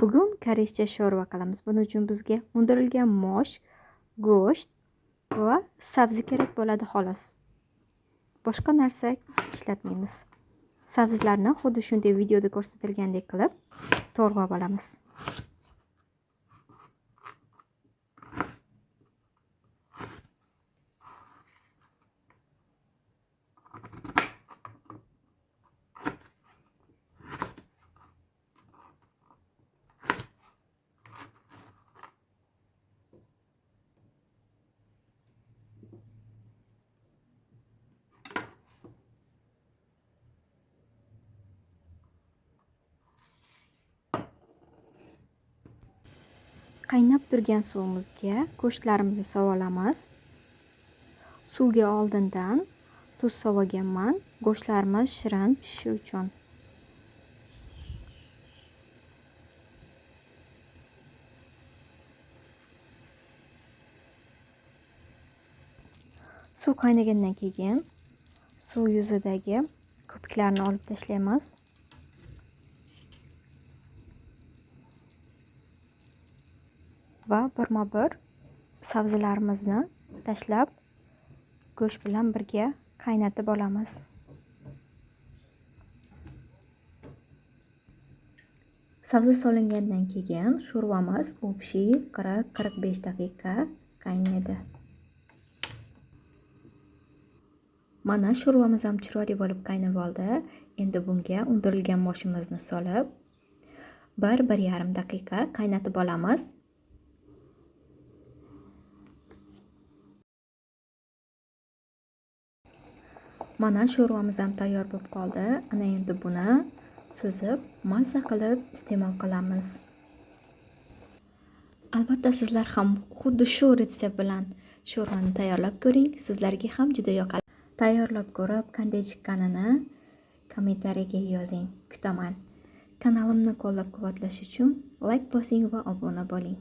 Bugun koreyscha sho'rva qilamiz. Buning uchun bizga undirilgan mosh, go'sht va sabzi kerak bo'ladi xolos. Boshqa narsa ishlatmaymiz. Sabzilarni xuddi shunday videoda ko'rsatilgandek qilib to'g'rab olamiz. Qaynab turgan suvimizga go'shtlarimizni solamiz. Suvga oldindan tuz solganman, go'shtlarimiz shirin pishishi uchun. Suv qaynagandan keyin suv yuzidagi ko'piklarni olib tashlaymiz. Va birma-bir sabzilarimizni tashlab go'sht bilan birga qaynatib olamiz. Sabzi solingandan keyin sho'rvamiz pishib 40-45 daqiqa qaynaydi. Mana sho'rvamiz ham chiroyli bo'lib qaynab oldi. Endi bunga undirilgan moshimizni solib 1-1,5 daqiqa qaynatib olamiz. Mana sho'rvamiz ham tayyor bo'lib qoldi. Ana endi buni suzib, mazza qilib iste'mol qilamiz. Albatta sizlar ham xuddi shu retsept bilan sho'rvani tayyorlab ko'ring. Sizlarga ham juda yoqadi. Tayyorlab ko'rib, qanday chiqqanini kommentariyaga yozing. Kutaman. Kanalimni qo'llab-quvvatlash uchun like bosing va obuna bo'ling.